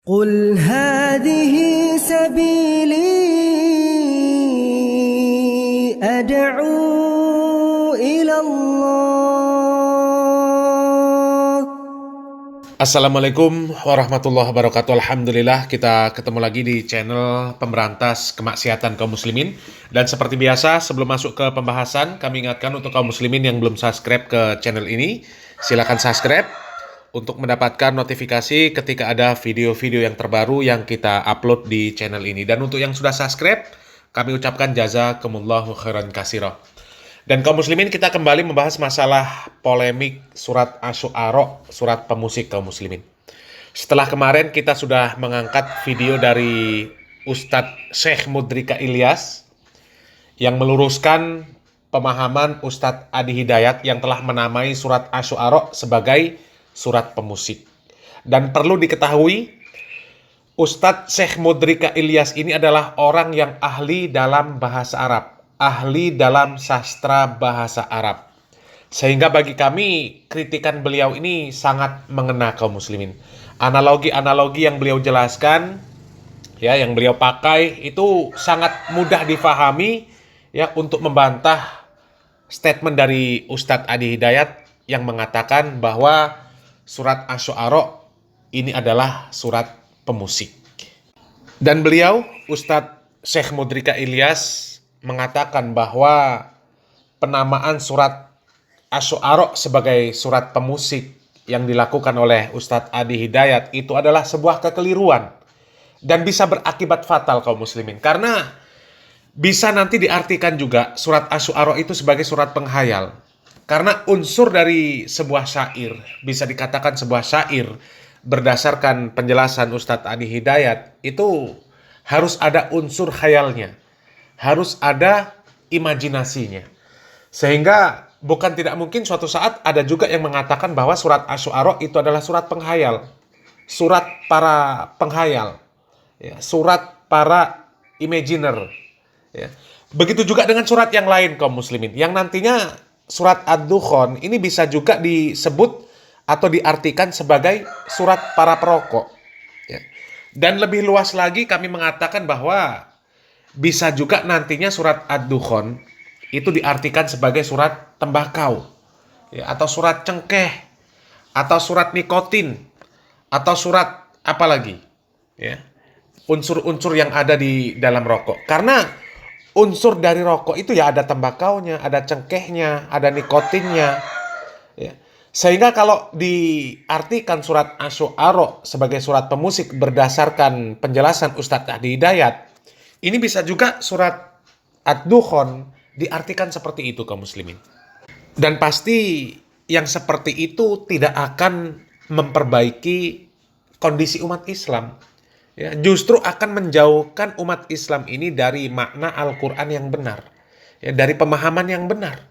قل هذه سبيلي أدعو إلى الله. Assalamualaikum warahmatullahi wabarakatuh. Alhamdulillah kita ketemu lagi di channel pemberantas kemaksiatan kaum muslimin. Dan seperti biasa sebelum masuk ke pembahasan, kami ingatkan untuk kaum muslimin yang belum subscribe ke channel ini, silakan subscribe untuk mendapatkan notifikasi ketika ada video-video yang terbaru yang kita upload di channel ini. Dan untuk yang sudah subscribe, kami ucapkan jazakumullahu khairan katsira. Dan kaum muslimin, kita kembali membahas masalah polemik surat Asy-Syu'ara, surat pemusik kaum muslimin. Setelah kemarin kita sudah mengangkat video dari Ustadz Syekh Mudrika Ilyas yang meluruskan pemahaman Ustadz Adi Hidayat yang telah menamai surat Asy-Syu'ara sebagai surat pemusik. Dan perlu diketahui, Ustadz Syekh Mudrika Ilyas ini adalah orang yang ahli dalam bahasa Arab, ahli dalam sastra bahasa Arab. Sehingga bagi kami, kritikan beliau ini sangat mengena kaum muslimin. Analogi-analogi yang beliau jelaskan, ya, yang beliau pakai itu sangat mudah difahami, ya, untuk membantah statement dari Ustadz Adi Hidayat yang mengatakan bahwa surat Asy-Syu'ara ini adalah surat pemusik. Dan beliau, Ustadz Syekh Mudrika Ilyas, mengatakan bahwa penamaan surat Asy-Syu'ara sebagai surat pemusik yang dilakukan oleh Ustadz Adi Hidayat itu adalah sebuah kekeliruan dan bisa berakibat fatal kaum muslimin. Karena bisa nanti diartikan juga surat Asy-Syu'ara itu sebagai surat penghayal. Karena unsur dari sebuah syair, bisa dikatakan sebuah syair berdasarkan penjelasan Ustadz Adi Hidayat, itu harus ada unsur khayalnya, harus ada imajinasinya. Sehingga bukan tidak mungkin suatu saat ada juga yang mengatakan bahwa surat Asy-Syu'ara itu adalah surat penghayal, surat para penghayal, ya, surat para imaginer. Ya. Begitu juga dengan surat yang lain kaum muslimin, yang nantinya surat Ad-Dukhan ini bisa juga disebut atau diartikan sebagai surat para perokok. Ya. Dan lebih luas lagi kami mengatakan bahwa bisa juga nantinya surat Ad-Dukhan itu diartikan sebagai surat tembakau, ya, atau surat cengkeh, atau surat nikotin, atau surat apa lagi, ya, unsur-unsur yang ada di dalam rokok. Karena unsur dari rokok itu ya ada tembakaunya, ada cengkehnya, ada nikotinnya. Ya. Sehingga kalau diartikan surat Asy-Syu'ara sebagai surat pemusik berdasarkan penjelasan Ustadz Adi Hidayat, ini bisa juga surat Ad-Dukhan diartikan seperti itu kaum muslimin. Dan pasti yang seperti itu tidak akan memperbaiki kondisi umat Islam. Ya, justru akan menjauhkan umat Islam ini dari makna Al-Quran yang benar, ya, dari pemahaman yang benar.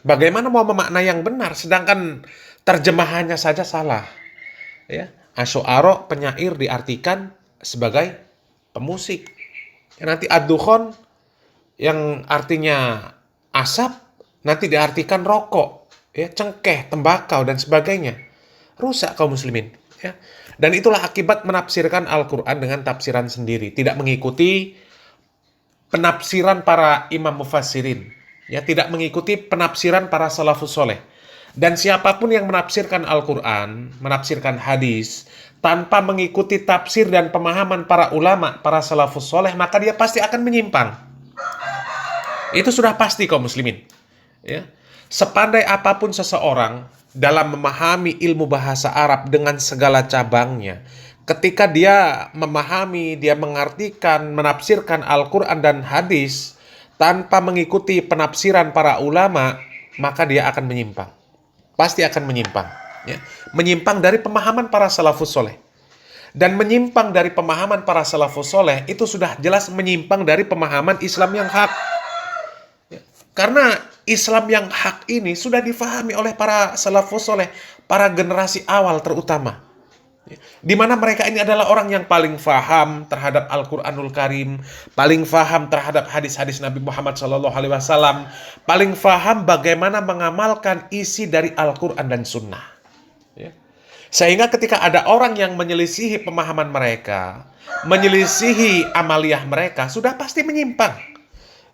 Bagaimana mau memaknai yang benar sedangkan terjemahannya saja salah? Ya, Asy-Syu'ara penyair diartikan sebagai pemusik. Ya, nanti Ad-Dukhan yang artinya asap nanti diartikan rokok, ya, cengkeh, tembakau dan sebagainya. Rusak kaum muslimin. Ya. Dan itulah akibat menafsirkan Al-Quran dengan tafsiran sendiri, tidak mengikuti penafsiran para imam mufassirin, ya, tidak mengikuti penafsiran para salafus soleh. Dan siapapun yang menafsirkan Al-Quran, menafsirkan hadis tanpa mengikuti tafsir dan pemahaman para ulama, para salafus soleh, maka dia pasti akan menyimpang. Itu sudah pasti kaum muslimin. Ya. Sepandai apapun seseorang dalam memahami ilmu bahasa Arab dengan segala cabangnya, ketika dia memahami, dia mengartikan, menafsirkan Al-Quran dan hadis tanpa mengikuti penafsiran para ulama, maka dia akan menyimpang. Pasti akan menyimpang. Ya. Menyimpang dari pemahaman para salafus soleh. Dan menyimpang dari pemahaman para salafus soleh itu sudah jelas menyimpang dari pemahaman Islam yang hak. Ya. Karena Islam yang hak ini sudah difahami oleh para salafus soleh, para generasi awal terutama. Di mana mereka ini adalah orang yang paling faham terhadap Al-Quranul Karim, paling faham terhadap hadis-hadis Nabi Muhammad SAW, paling faham bagaimana mengamalkan isi dari Al-Quran dan Sunnah. Sehingga ketika ada orang yang menyelisihi pemahaman mereka, menyelisihi amaliyah mereka, sudah pasti menyimpang.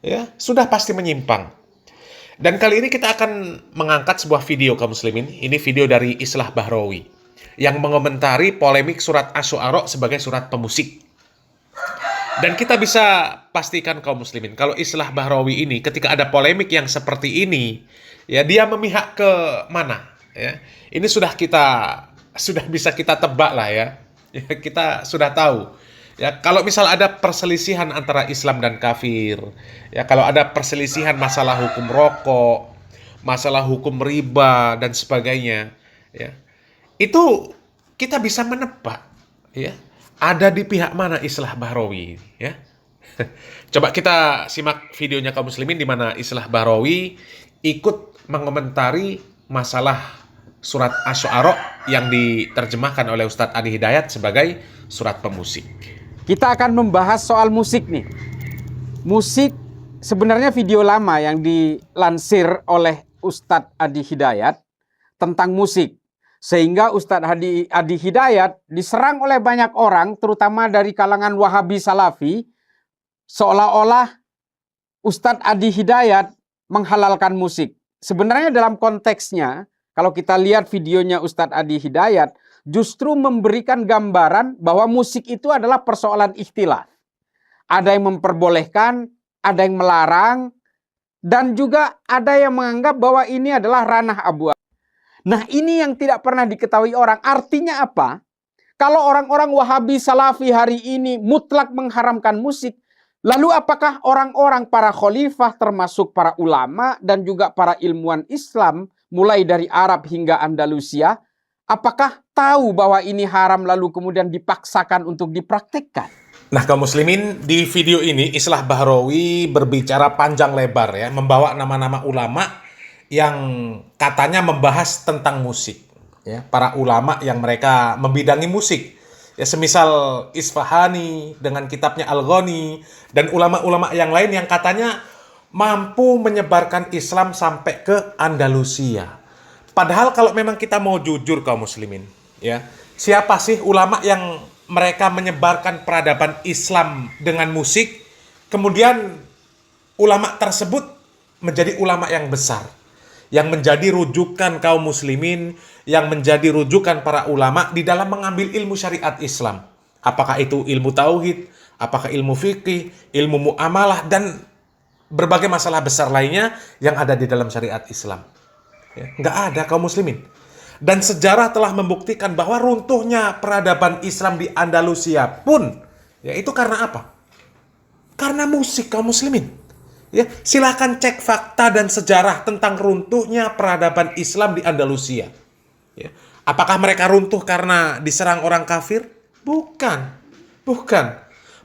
Ya, sudah pasti menyimpang. Dan kali ini kita akan mengangkat sebuah video kaum muslimin. Ini video dari Islah Bahrawi yang mengomentari polemik surat Asy-Syu'ara sebagai surat pemusik. Dan kita bisa pastikan kaum muslimin, kalau Islah Bahrawi ini ketika ada polemik yang seperti ini, ya dia memihak ke mana? Ya, ini sudah bisa kita tebak lah ya. Ya, kita sudah tahu. Ya, kalau misal ada perselisihan antara Islam dan kafir, ya kalau ada perselisihan masalah hukum rokok, masalah hukum riba dan sebagainya, ya itu kita bisa menebak, ya ada di pihak mana Islah Bahrawi, ya. Coba kita simak videonya kaum muslimin di mana Islah Bahrawi ikut mengomentari masalah surat Asy-Syu'ara yang diterjemahkan oleh Ustadz Adi Hidayat sebagai surat pemusik. Kita akan membahas soal musik nih. Musik sebenarnya video lama yang dilansir oleh Ustadz Adi Hidayat tentang musik. Sehingga Ustadz Adi Hidayat diserang oleh banyak orang, terutama dari kalangan Wahabi Salafi, seolah-olah Ustadz Adi Hidayat menghalalkan musik. Sebenarnya dalam konteksnya, kalau kita lihat videonya Ustadz Adi Hidayat, justru memberikan gambaran bahwa musik itu adalah persoalan ikhtilaf. Ada yang memperbolehkan, ada yang melarang, dan juga ada yang menganggap bahwa ini adalah ranah abu-abu. Nah, ini yang tidak pernah diketahui orang. Artinya apa? Kalau orang-orang Wahabi Salafi hari ini mutlak mengharamkan musik, lalu apakah orang-orang para khalifah termasuk para ulama dan juga para ilmuwan Islam mulai dari Arab hingga Andalusia, apakah tahu bahwa ini haram lalu kemudian dipaksakan untuk dipraktekkan? Nah, kaum muslimin, di video ini Islah Bahrawi berbicara panjang lebar ya, membawa nama-nama ulama yang katanya membahas tentang musik, ya, para ulama yang mereka membidangi musik, ya, semisal Isfahani dengan kitabnya Al-Ghani dan ulama-ulama yang lain yang katanya mampu menyebarkan Islam sampai ke Andalusia. Padahal kalau memang kita mau jujur kaum muslimin, ya, siapa sih ulama yang mereka menyebarkan peradaban Islam dengan musik, kemudian ulama tersebut menjadi ulama yang besar, yang menjadi rujukan kaum muslimin, yang menjadi rujukan para ulama di dalam mengambil ilmu syariat Islam. Apakah itu ilmu tauhid, apakah ilmu fikih, ilmu muamalah, dan berbagai masalah besar lainnya yang ada di dalam syariat Islam. Ya, nggak ada kaum muslimin. Dan sejarah telah membuktikan bahwa runtuhnya peradaban Islam di Andalusia pun, ya itu karena apa? Karena musik kaum muslimin. Ya, silakan cek fakta dan sejarah tentang runtuhnya peradaban Islam di Andalusia. Ya. Apakah mereka runtuh karena diserang orang kafir? Bukan.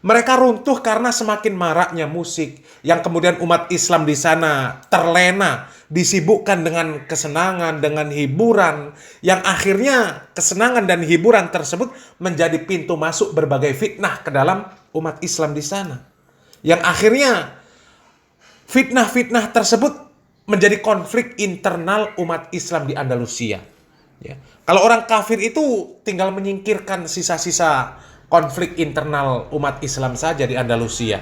Mereka runtuh karena semakin maraknya musik yang kemudian umat Islam di sana terlena, disibukkan dengan kesenangan, dengan hiburan, yang akhirnya kesenangan dan hiburan tersebut menjadi pintu masuk berbagai fitnah ke dalam umat Islam di sana. Yang akhirnya fitnah-fitnah tersebut menjadi konflik internal umat Islam di Andalusia. Ya. Kalau orang kafir itu tinggal menyingkirkan sisa-sisa konflik internal umat Islam saja di Andalusia.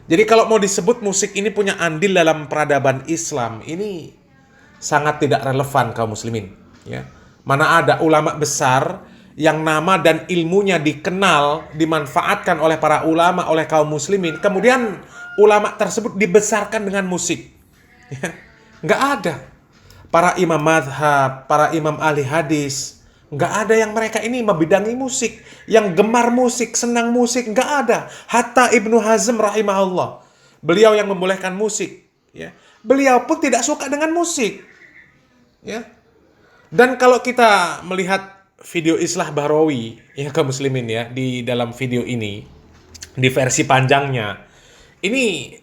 Jadi kalau mau disebut musik ini punya andil dalam peradaban Islam, ini sangat tidak relevan kaum muslimin. Ya. Mana ada ulama besar yang nama dan ilmunya dikenal, dimanfaatkan oleh para ulama, oleh kaum muslimin, kemudian ulama tersebut dibesarkan dengan musik. Ya, nggak ada. Para imam madhab, para imam ahli hadis, nggak ada yang mereka ini membidangi musik, yang gemar musik, senang musik, nggak ada. Hatta Ibnu Hazm rahimahullah, beliau yang membolehkan musik, ya, beliau pun tidak suka dengan musik. Ya. Dan kalau kita melihat video Islah Bahrawi, ya kaum muslimin ya, di dalam video ini, di versi panjangnya, ini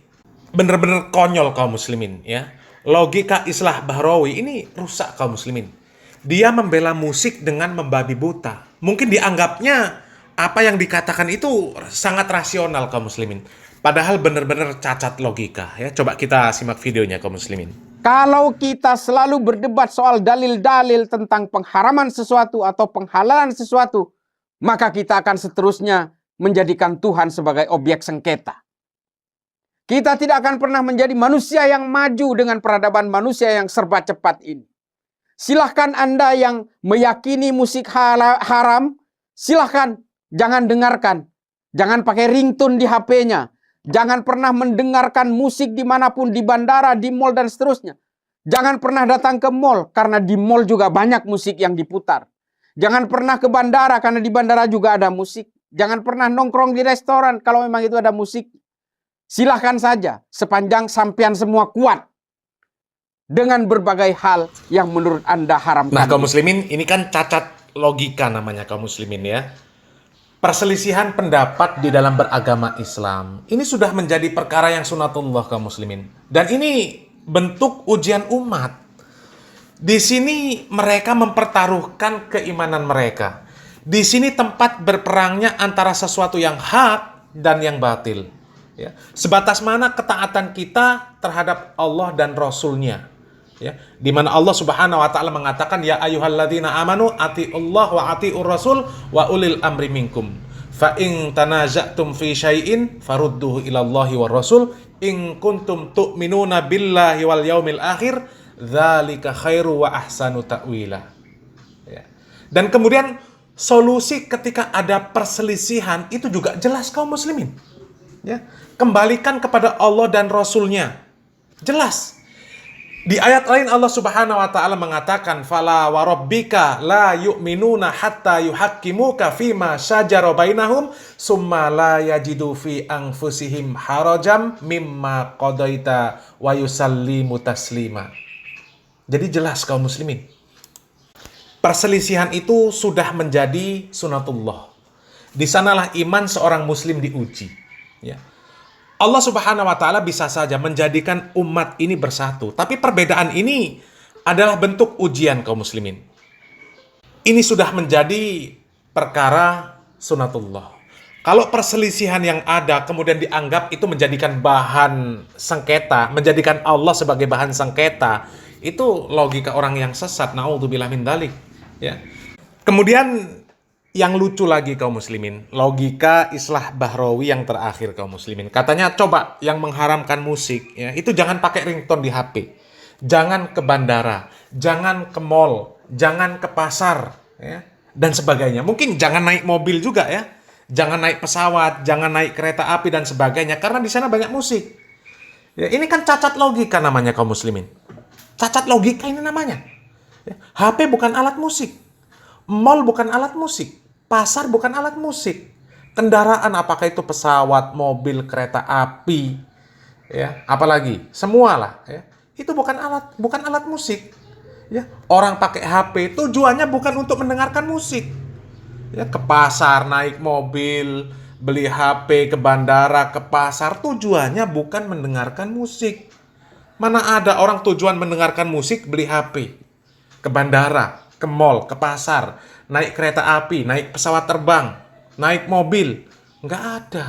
benar-benar konyol kaum muslimin ya. Logika Islah Bahrawi ini rusak kaum muslimin. Dia membela musik dengan membabi buta. Mungkin dianggapnya apa yang dikatakan itu sangat rasional kaum muslimin. Padahal benar-benar cacat logika ya. Coba kita simak videonya kaum muslimin. Kalau kita selalu berdebat soal dalil-dalil tentang pengharaman sesuatu atau penghalalan sesuatu, maka kita akan seterusnya menjadikan Tuhan sebagai objek sengketa. Kita tidak akan pernah menjadi manusia yang maju dengan peradaban manusia yang serba cepat ini. Silahkan Anda yang meyakini musik haram, silahkan jangan dengarkan. Jangan pakai ringtone di HP-nya. Jangan pernah mendengarkan musik dimanapun, di bandara, di mall, dan seterusnya. Jangan pernah datang ke mall, karena di mall juga banyak musik yang diputar. Jangan pernah ke bandara, karena di bandara juga ada musik. Jangan pernah nongkrong di restoran, kalau memang itu ada musik. Silahkan saja, sepanjang sampean semua kuat dengan berbagai hal yang menurut Anda haram. Nah, kaum muslimin, ini kan cacat logika namanya kaum muslimin ya. Perselisihan pendapat di dalam beragama Islam ini sudah menjadi perkara yang sunatullah kaum muslimin. Dan ini bentuk ujian umat. Di sini mereka mempertaruhkan keimanan mereka. Di sini tempat berperangnya antara sesuatu yang hak dan yang batil. Ya. Sebatas mana ketaatan kita terhadap Allah dan Rasul-Nya. Ya, di mana Allah Subhanahu wa taala mengatakan ya ayyuhalladzina amanu atiullah wa atiur rasul wa ulil amri minkum fa in tanaza'tum fi syai'in farudduhu ilallahi war rasul in kuntum tu'minuna billahi wal yaumil akhir dzalika khairu wa ahsanu ta'wila. Ya. Dan kemudian solusi ketika ada perselisihan itu juga jelas kaum muslimin. Ya, kembalikan kepada Allah dan Rasul-Nya. Jelas. Di ayat lain Allah Subhanahu wa taala mengatakan fala wa rabbika la yu'minuna hatta yuhaqqimuka fima syajara bainahum summa la yajidu fi anfusihim harajam mimma qadaita wa yusallimu taslima. Jadi jelas kaum muslimin. Perselisihan itu sudah menjadi sunatullah. Di sanalah iman seorang muslim diuji, ya. Allah Subhanahu wa taala bisa saja menjadikan umat ini bersatu, tapi perbedaan ini adalah bentuk ujian kaum muslimin. Ini sudah menjadi perkara sunatullah. Kalau perselisihan yang ada kemudian dianggap itu menjadikan bahan sengketa, menjadikan Allah sebagai bahan sengketa, itu logika orang yang sesat, naudzubillah min dzalik, ya. Kemudian yang lucu lagi kaum muslimin, logika Islah Bahrawi yang terakhir kaum muslimin. Katanya coba yang mengharamkan musik, ya, itu jangan pakai ringtone di HP. Jangan ke bandara, jangan ke mall, jangan ke pasar, ya, dan sebagainya. Mungkin jangan naik mobil juga ya. Jangan naik pesawat, jangan naik kereta api dan sebagainya karena di sana banyak musik. Ya, ini kan cacat logika namanya kaum muslimin. Cacat logika ini namanya. Ya, HP bukan alat musik. Mall bukan alat musik. Pasar bukan alat musik. Kendaraan apakah itu pesawat, mobil, kereta api, ya, apalagi semualah, ya. Itu bukan alat musik. Ya, orang pakai HP tujuannya bukan untuk mendengarkan musik. Ya, ke pasar naik mobil, beli HP, ke bandara, ke pasar tujuannya bukan mendengarkan musik. Mana ada orang tujuan mendengarkan musik beli HP, ke bandara, ke mall, ke pasar, naik kereta api, naik pesawat terbang, naik mobil. Nggak ada.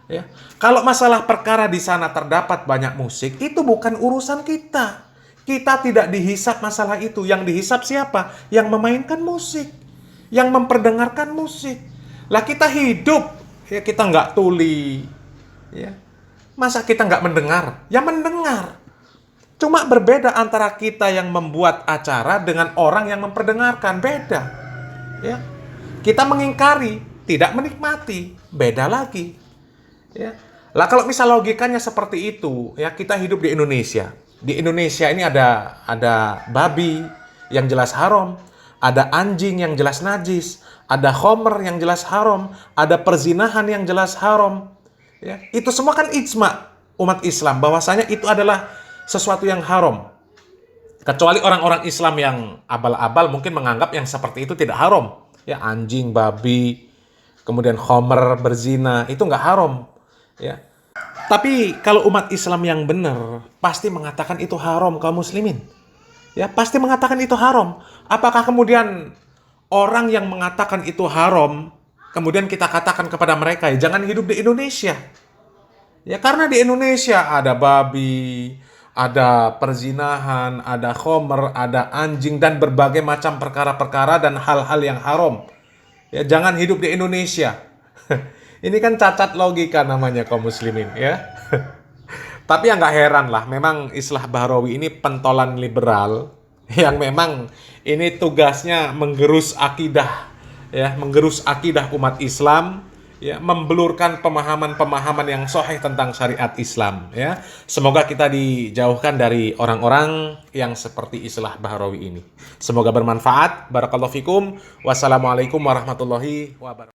Ya. Kalau masalah perkara di sana terdapat banyak musik, itu bukan urusan kita. Kita tidak dihisap masalah itu. Yang dihisap siapa? Yang memainkan musik. Yang memperdengarkan musik. Lah kita hidup, ya kita nggak tuli. Ya. Masa kita nggak mendengar? Ya mendengar. Cuma berbeda antara kita yang membuat acara dengan orang yang memperdengarkan. Beda. Ya, kita mengingkari, tidak menikmati, beda lagi. Ya, lah kalau misal logikanya seperti itu, ya kita hidup di Indonesia. Di Indonesia ini ada babi yang jelas haram, ada anjing yang jelas najis, ada khomer yang jelas haram, ada perzinahan yang jelas haram. Ya, itu semua kan ijma umat Islam bahwasanya itu adalah sesuatu yang haram. Kecuali orang-orang Islam yang abal-abal mungkin menganggap yang seperti itu tidak haram. Ya, anjing, babi, kemudian khomer, berzina, itu nggak haram. Ya. Tapi kalau umat Islam yang benar, pasti mengatakan itu haram kaum muslimin. Ya, pasti mengatakan itu haram. Apakah kemudian orang yang mengatakan itu haram, kemudian kita katakan kepada mereka, ya jangan hidup di Indonesia. Ya, karena di Indonesia ada babi, ada perzinahan, ada khomer, ada anjing, dan berbagai macam perkara-perkara dan hal-hal yang haram. Ya, jangan hidup di Indonesia. Ini kan cacat logika namanya kaum muslimin, ya. Tapi ya nggak heran lah, memang Islah Bahrawi ini pentolan liberal yang memang ini tugasnya menggerus akidah, ya, menggerus akidah umat Islam, ya, membelurkan pemahaman-pemahaman yang sahih tentang syariat Islam, ya. Semoga kita dijauhkan dari orang-orang yang seperti Islah Bahrawi ini. Semoga bermanfaat. Barakallahu fikum. Wassalamualaikum warahmatullahi wabarakatuh.